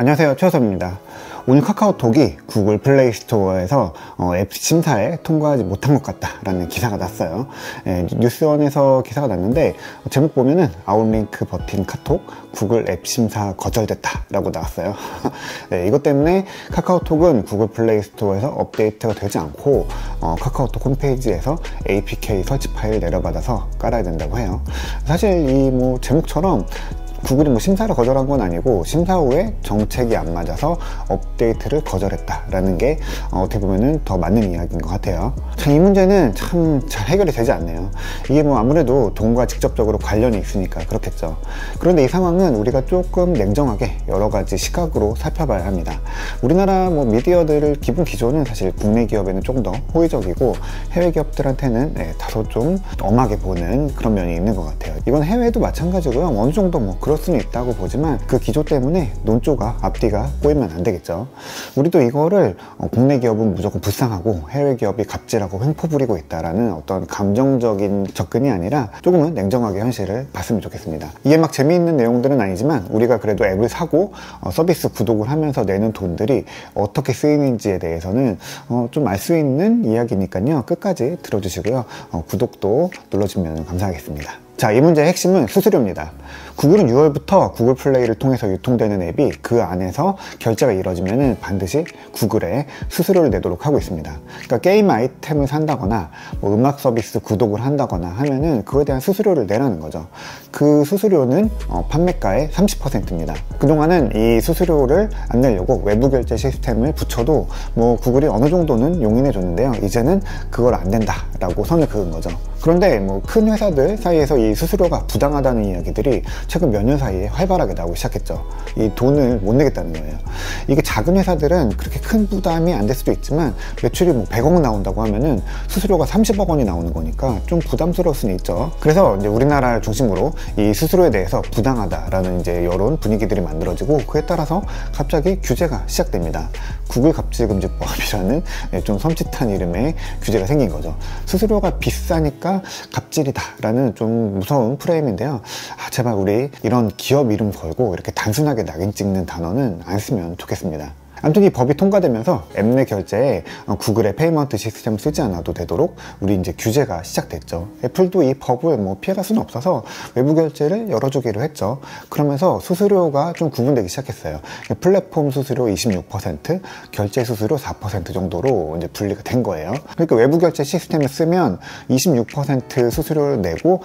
안녕하세요, 최호섭입니다. 오늘 카카오톡이 구글 플레이 스토어에서 앱 심사에 통과하지 못한 것 같다라는 기사가 났어요. 뉴스원에서 기사가 났는데 제목 보면은 아웃링크 버틴 카톡 구글 앱 심사 거절됐다 라고 나왔어요. 이것 때문에 카카오톡은 구글 플레이 스토어에서 업데이트가 되지 않고 카카오톡 홈페이지에서 APK 설치 파일을 내려받아서 깔아야 된다고 해요. 사실 이 제목처럼 구글이 심사를 거절한 건 아니고 심사 후에 정책이 안 맞아서 업데이트를 거절했다라는 게 어떻게 보면은 더 맞는 이야기인 것 같아요. 참 이 문제는 참 잘 해결이 되지 않네요. 이게 아무래도 돈과 직접적으로 관련이 있으니까 그렇겠죠. 그런데 이 상황은 우리가 조금 냉정하게 여러 가지 시각으로 살펴봐야 합니다. 우리나라 미디어들 기본 기조는 사실 국내 기업에는 조금 더 호의적이고 해외 기업들한테는 다소 좀 엄하게 보는 그런 면이 있는 것 같아요. 이건 해외도 마찬가지고요. 어느 정도 그럴 수는 있다고 보지만 그 기조 때문에 논조가 앞뒤가 꼬이면 안 되겠죠. 우리도 이거를 국내 기업은 무조건 불쌍하고 해외 기업이 갑질하고 횡포 부리고 있다라는 어떤 감정적인 접근이 아니라 조금은 냉정하게 현실을 봤으면 좋겠습니다. 이게 재미있는 내용들은 아니지만 우리가 그래도 앱을 사고 서비스 구독을 하면서 내는 돈들이 어떻게 쓰이는지에 대해서는 좀 알 수 있는 이야기니까요. 끝까지 들어주시고요. 구독도 눌러주면 감사하겠습니다. 자, 이 문제의 핵심은 수수료입니다. 구글은 6월부터 구글 플레이를 통해서 유통되는 앱이 그 안에서 결제가 이루어지면 반드시 구글에 수수료를 내도록 하고 있습니다. 그러니까 게임 아이템을 산다거나 음악 서비스 구독을 한다거나 하면은 그거에 대한 수수료를 내라는 거죠. 그 수수료는 판매가의 30%입니다. 그동안은 이 수수료를 안 내려고 외부 결제 시스템을 붙여도 구글이 어느 정도는 용인해 줬는데요. 이제는 그걸 안 된다라고 선을 그은 거죠. 그런데 큰 회사들 사이에서 이 수수료가 부당하다는 이야기들이 최근 몇 년 사이에 활발하게 나오기 시작했죠. 이 돈을 못 내겠다는 거예요. 이게 작은 회사들은 그렇게 큰 부담이 안 될 수도 있지만 매출이 100억 나온다고 하면은 수수료가 30억 원이 나오는 거니까 좀 부담스러울 수는 있죠. 그래서 이제 우리나라를 중심으로 이 수수료에 대해서 부당하다라는 이제 여론 분위기들이 만들어지고 그에 따라서 갑자기 규제가 시작됩니다. 구글 갑질금지법이라는 좀 섬찟한 이름의 규제가 생긴 거죠. 수수료가 비싸니까 갑질이다 라는 좀 무서운 프레임인데요. 제발 우리 이런 기업 이름 걸고 이렇게 단순하게 낙인 찍는 단어는 안 쓰면 좋겠습니다. 아무튼 이 법이 통과되면서 앱 내 결제에 구글의 페이먼트 시스템을 쓰지 않아도 되도록 우리 이제 규제가 시작됐죠. 애플도 이 법을 피해갈 수는 없어서 외부 결제를 열어주기로 했죠. 그러면서 수수료가 좀 구분되기 시작했어요. 플랫폼 수수료 26%, 결제 수수료 4% 정도로 이제 분리가 된 거예요. 그러니까 외부 결제 시스템을 쓰면 26% 수수료를 내고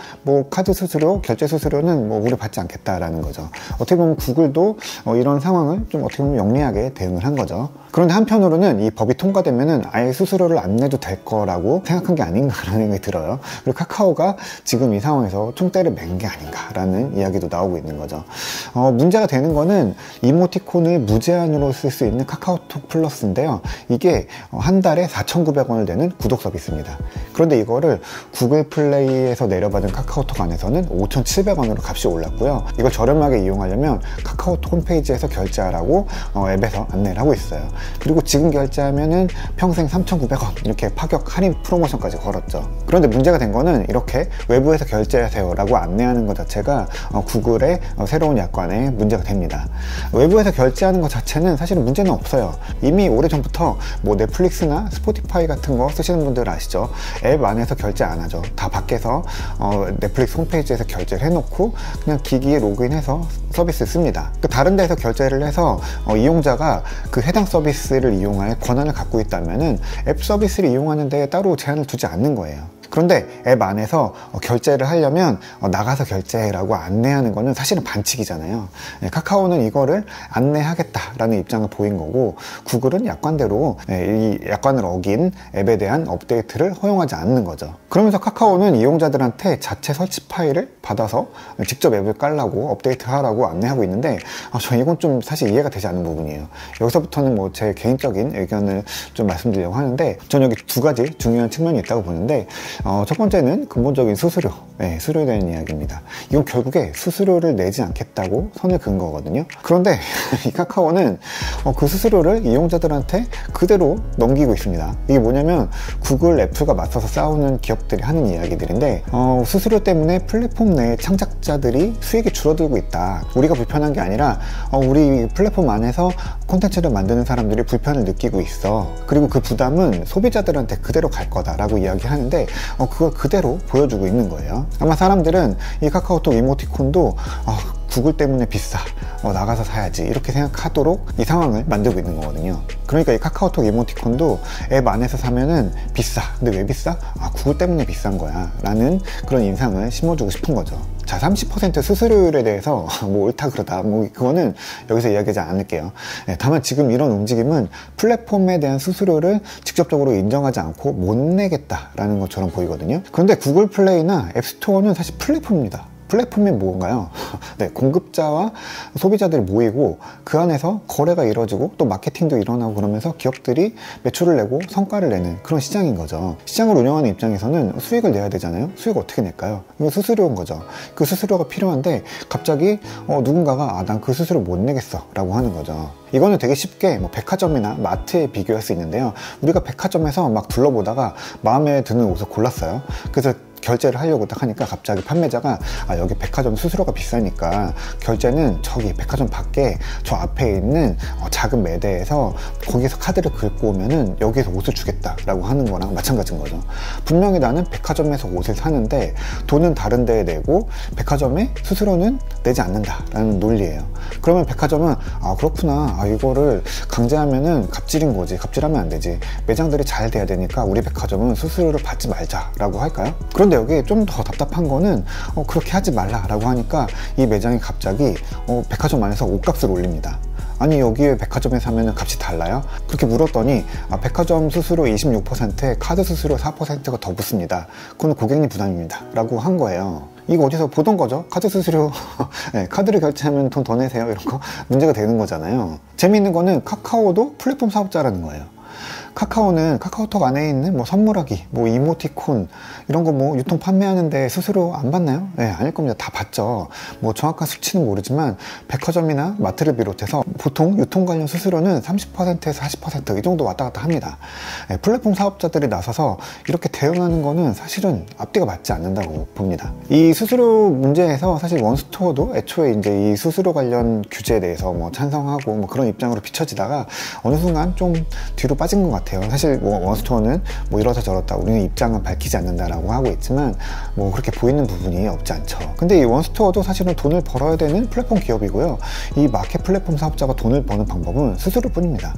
카드 수수료, 결제 수수료는 우리 받지 않겠다라는 거죠. 어떻게 보면 구글도 이런 상황을 좀 어떻게 보면 영리하게 대응을 한 거죠. 그런데 한편으로는 이 법이 통과되면은 아예 수수료를 안 내도 될 거라고 생각한 게 아닌가라는 생각이 들어요. 그리고 카카오가 지금 이 상황에서 총대를 맨 게 아닌가라는 이야기도 나오고 있는 거죠. 문제가 되는 거는 이모티콘을 무제한으로 쓸 수 있는 카카오톡 플러스인데요. 이게 한 달에 4,900원을 내는 구독 서비스입니다. 그런데 이거를 구글 플레이에서 내려받은 카카오톡 안에서는 5,700원으로 값이 올랐고요. 이걸 저렴하게 이용하려면 카카오톡 홈페이지에서 결제하라고 앱에서 안내를 하고 있어요. 그리고 지금 결제하면은 평생 3,900원 이렇게 파격 할인 프로모션까지 걸었죠. 그런데 문제가 된 거는 이렇게 외부에서 결제하세요 라고 안내하는 것 자체가 구글의 새로운 약관에 문제가 됩니다. 외부에서 결제하는 것 자체는 사실은 문제는 없어요. 이미 오래전부터 넷플릭스나 스포티파이 같은 거 쓰시는 분들 아시죠? 앱 안에서 결제 안 하죠. 다 밖에서 넷플릭스 홈페이지에서 결제를 해놓고 그냥 기기에 로그인해서 서비스를 씁니다. 다른 데서 결제를 해서 이용자가 그 해당 서비스를 이용할 권한을 갖고 있다면은 앱 서비스를 이용하는 데 따로 제한을 두지 않는 거예요. 그런데 앱 안에서 결제를 하려면 나가서 결제라고 안내하는 거는 사실은 반칙이잖아요. 카카오는 이거를 안내하겠다라는 입장을 보인 거고 구글은 약관대로 이 약관을 어긴 앱에 대한 업데이트를 허용하지 않는 거죠. 그러면서 카카오는 이용자들한테 자체 설치 파일을 받아서 직접 앱을 깔라고 업데이트하라고 안내하고 있는데 저 이건 좀 사실 이해가 되지 않는 부분이에요. 여기서부터는 제 개인적인 의견을 좀 말씀드리려고 하는데 저는 여기 두 가지 중요한 측면이 있다고 보는데 첫 번째는 근본적인 수수료, 수수료에 대한 이야기입니다. 이건 결국에 수수료를 내지 않겠다고 선을 그은 거거든요. 그런데 이 카카오는 그 수수료를 이용자들한테 그대로 넘기고 있습니다. 이게 뭐냐면 구글, 애플과 맞서서 싸우는 기업들이 하는 이야기들인데, 수수료 때문에 플랫폼 내 창작자들이 수익이 줄어들고 있다. 우리가 불편한 게 아니라 우리 플랫폼 안에서 콘텐츠를 만드는 사람들이 불편을 느끼고 있어. 그리고 그 부담은 소비자들한테 그대로 갈 거다라고 이야기하는데 그걸 그대로 보여주고 있는 거예요. 아마 사람들은 이 카카오톡 이모티콘도 구글 때문에 비싸, 나가서 사야지, 이렇게 생각하도록 이 상황을 만들고 있는 거거든요. 그러니까 이 카카오톡 이모티콘도 앱 안에서 사면은 비싸. 근데 왜 비싸? 구글 때문에 비싼 거야 라는 그런 인상을 심어주고 싶은 거죠. 자, 30% 수수료율에 대해서 뭐 옳다 그러다, 뭐 그거는 여기서 이야기하지 않을게요. 다만 지금 이런 움직임은 플랫폼에 대한 수수료를 직접적으로 인정하지 않고 못 내겠다라는 것처럼 보이거든요. 그런데 구글 플레이나 앱스토어는 사실 플랫폼입니다. 플랫폼이 뭔가요? 네, 공급자와 소비자들이 모이고 그 안에서 거래가 이루어지고 또 마케팅도 일어나고 그러면서 기업들이 매출을 내고 성과를 내는 그런 시장인 거죠. 시장을 운영하는 입장에서는 수익을 내야 되잖아요. 수익을 어떻게 낼까요? 이거 수수료인 거죠. 그 수수료가 필요한데 갑자기 누군가가 난 그 수수료 못 내겠어 라고 하는 거죠. 이거는 되게 쉽게 백화점이나 마트에 비교할 수 있는데요. 우리가 백화점에서 막 둘러보다가 마음에 드는 옷을 골랐어요. 그래서 결제를 하려고 딱 하니까 갑자기 판매자가 여기 백화점 수수료가 비싸니까 결제는 저기 백화점 밖에 저 앞에 있는 작은 매대에서 거기서 카드를 긁고 오면은 여기에서 옷을 주겠다 라고 하는 거랑 마찬가지인 거죠. 분명히 나는 백화점에서 옷을 사는데 돈은 다른 데에 내고 백화점에 수수료는 내지 않는다 라는 논리예요. 그러면 백화점은 그렇구나, 이거를 강제하면은 갑질인 거지, 갑질하면 안 되지, 매장들이 잘 돼야 되니까 우리 백화점은 수수료를 받지 말자 라고 할까요? 그런데 여기 좀 더 답답한 거는 그렇게 하지 말라 라고 하니까 이 매장이 갑자기 백화점 안에서 옷값을 올립니다. 아니, 여기에 백화점에 사면 값이 달라요? 그렇게 물었더니 백화점 수수료 26%에 카드 수수료 4%가 더 붙습니다. 그건 고객님 부담입니다 라고 한 거예요. 이거 어디서 보던 거죠? 카드 수수료 네, 카드를 결제하면 돈 더 내세요, 이런 거 문제가 되는 거잖아요. 재미있는 거는 카카오도 플랫폼 사업자라는 거예요. 카카오는 카카오톡 안에 있는 선물하기, 이모티콘 이런 거 유통 판매하는데 수수료 안 받나요? 네, 아닐 겁니다. 다 받죠. 정확한 수치는 모르지만 백화점이나 마트를 비롯해서 보통 유통 관련 수수료는 30%에서 40% 이 정도 왔다 갔다 합니다. 네, 플랫폼 사업자들이 나서서 이렇게 대응하는 거는 사실은 앞뒤가 맞지 않는다고 봅니다. 이 수수료 문제에서 사실 원스토어도 애초에 이제 이 수수료 관련 규제에 대해서 찬성하고 그런 입장으로 비춰지다가 어느 순간 좀 뒤로 빠진 것 같아요. 사실 원스토어는 이러다 저러다 우리는 입장은 밝히지 않는다라고 하고 있지만 그렇게 보이는 부분이 없지 않죠. 근데 이 원스토어도 사실은 돈을 벌어야 되는 플랫폼 기업이고요. 이 마켓 플랫폼 사업자가 돈을 버는 방법은 수수료뿐입니다.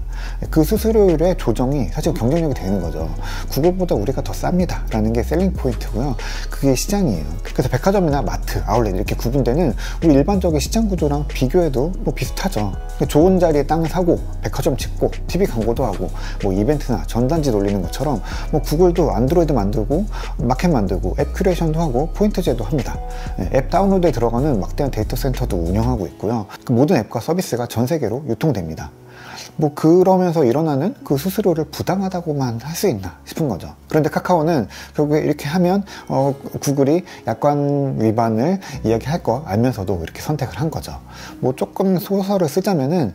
그 수수료율의 조정이 사실 경쟁력이 되는 거죠. 구글보다 우리가 더 쌉니다 라는 게 셀링 포인트고요. 그게 시장이에요. 그래서 백화점이나 마트, 아울렛 이렇게 구분되는 우리 일반적인 시장 구조랑 비교해도 비슷하죠. 좋은 자리에 땅을 사고 백화점 짓고 TV 광고도 하고 이벤트나 전단지 돌리는 것처럼 구글도 안드로이드 만들고 마켓 만들고 앱 큐레이션도 하고 포인트 제도 합니다. 앱 다운로드에 들어가는 막대한 데이터 센터도 운영하고 있고요. 그 모든 앱과 서비스가 전 세계로 유통됩니다. 그러면서 일어나는 그 수수료를 부당하다고만 할 수 있나 싶은 거죠. 그런데 카카오는 결국에 이렇게 하면 구글이 약관 위반을 이야기할 거 알면서도 이렇게 선택을 한 거죠. 조금 소설을 쓰자면은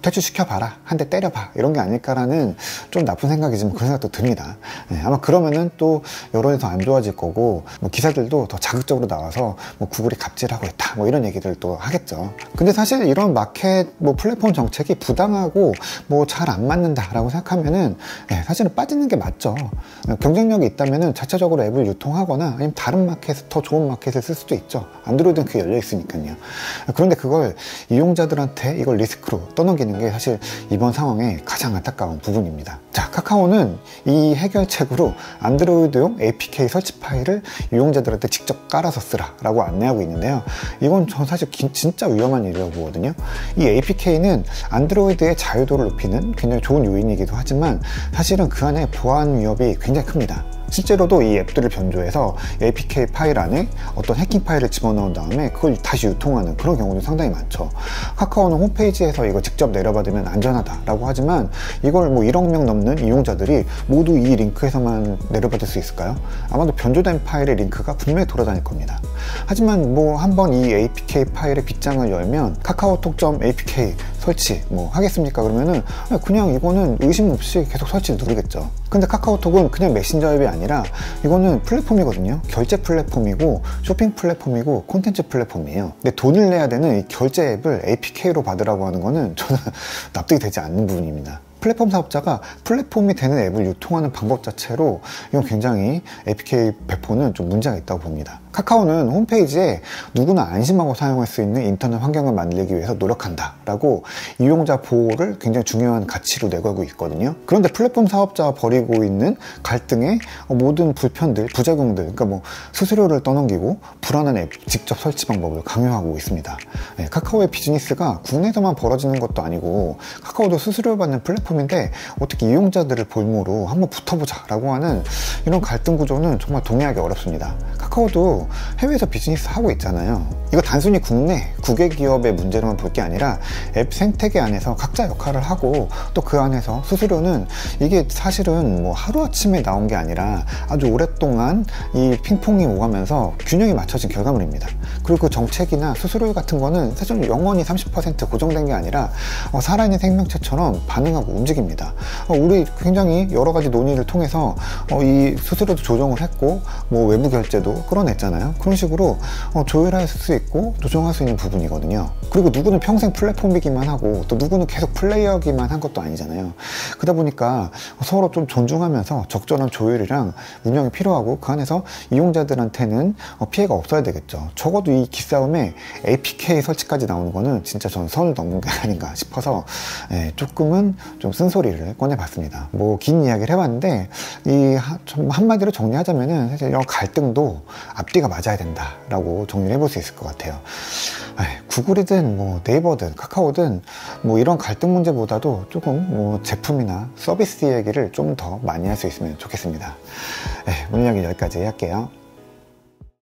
퇴출시켜봐라, 한 대 때려봐, 이런 게 아닐까라는 좀 나쁜 생각이지만 그런 생각도 듭니다. 아마 그러면은 또 여론이 더 안 좋아질 거고 기사들도 더 자극적으로 나와서 구글이 갑질하고 있다 이런 얘기들 또 하겠죠. 근데 사실 이런 마켓 플랫폼 정책이 부당하고 잘 안 맞는다라고 생각하면은 사실은 빠지는 게 맞죠. 경쟁력이 있다면은 자체적으로 앱을 유통하거나 아니면 다른 마켓에 더 좋은 마켓을 쓸 수도 있죠. 안드로이드는 그게 열려 있으니까요. 그런데 그걸 이용자들한테 이걸 리스크로 떠넘기는 게 사실 이번 상황의 가장 안타까운 부분입니다. 자, 카카오는 이 해결책으로 안드로이드용 APK 설치 파일을 이용자들한테 직접 깔아서 쓰라 라고 안내하고 있는데요. 이건 전 사실 진짜 위험한 일이라고 보거든요. 이 APK는 안드로이드의 자유도를 높이는 굉장히 좋은 요인이기도 하지만 사실은 그 안에 보안 위협이 굉장히 큽니다. 실제로도 이 앱들을 변조해서 APK 파일 안에 어떤 해킹 파일을 집어넣은 다음에 그걸 다시 유통하는 그런 경우도 상당히 많죠. 카카오는 홈페이지에서 이거 직접 내려받으면 안전하다라고 하지만 이걸 뭐 1억 명 넘는 이용자들이 모두 이 링크에서만 내려받을 수 있을까요? 아마도 변조된 파일의 링크가 분명히 돌아다닐 겁니다. 하지만 뭐 한번 이 APK 파일의 빗장을 열면 카카오톡.apk 설치 뭐 하겠습니까? 그러면은 그냥 이거는 의심 없이 계속 설치를 누르겠죠. 근데 카카오톡은 그냥 메신저 앱이 아니라 이거는 플랫폼이거든요. 결제 플랫폼이고 쇼핑 플랫폼이고 콘텐츠 플랫폼이에요. 근데 돈을 내야 되는 이 결제 앱을 APK로 받으라고 하는 거는 저는 납득이 되지 않는 부분입니다. 플랫폼 사업자가 플랫폼이 되는 앱을 유통하는 방법 자체로 이건 굉장히 APK 배포는 좀 문제가 있다고 봅니다. 카카오는 홈페이지에 누구나 안심하고 사용할 수 있는 인터넷 환경을 만들기 위해서 노력한다 라고 이용자 보호를 굉장히 중요한 가치로 내걸고 있거든요. 그런데 플랫폼 사업자가 벌이고 있는 갈등의 모든 불편들, 부작용들, 그러니까 뭐 수수료를 떠넘기고 불안한 앱 직접 설치 방법을 강요하고 있습니다. 네, 카카오의 비즈니스가 국내에서만 벌어지는 것도 아니고 카카오도 수수료를 받는 플랫폼인데 어떻게 이용자들을 볼모로 한번 붙어보자 라고 하는 이런 갈등 구조는 정말 동의하기 어렵습니다. 카카오도 해외에서 비즈니스 하고 있잖아요. 이거 단순히 국내 국외 기업의 문제로만 볼 게 아니라 앱 생태계 안에서 각자 역할을 하고 또 그 안에서 수수료는 이게 사실은 뭐 하루아침에 나온 게 아니라 아주 오랫동안 이 핑퐁이 오가면서 균형이 맞춰진 결과물입니다. 그리고 그 정책이나 수수료 같은 거는 사실 영원히 30% 고정된 게 아니라 살아있는 생명체처럼 반응하고 움직입니다. 우리 굉장히 여러 가지 논의를 통해서 이 수수료도 조정을 했고 뭐 외부 결제도 끌어냈잖아요. 그런 식으로 조율할 수 있고 조정할 수 있는 부분이거든요. 그리고 누구는 평생 플랫폼이기만 하고 또 누구는 계속 플레이어기만 한 것도 아니잖아요. 그러다 보니까 서로 좀 존중하면서 적절한 조율이랑 운영이 필요하고 그 안에서 이용자들한테는 피해가 없어야 되겠죠. 적어도 이 기싸움에 APK 설치까지 나오는 거는 진짜 저는 선을 넘는 게 아닌가 싶어서 조금은 좀 쓴소리를 꺼내봤습니다. 뭐 긴 이야기를 해봤는데 이 한마디로 정리하자면은 사실 이런 갈등도 앞뒤가 맞아야 된다라고 정리를 해볼 수 있을 것 같아요. 구글이든 뭐 네이버든 카카오든 뭐 이런 갈등 문제보다도 조금 뭐 제품이나 서비스 얘기를 좀 더 많이 할 수 있으면 좋겠습니다. 오늘 이야기 여기까지 할게요.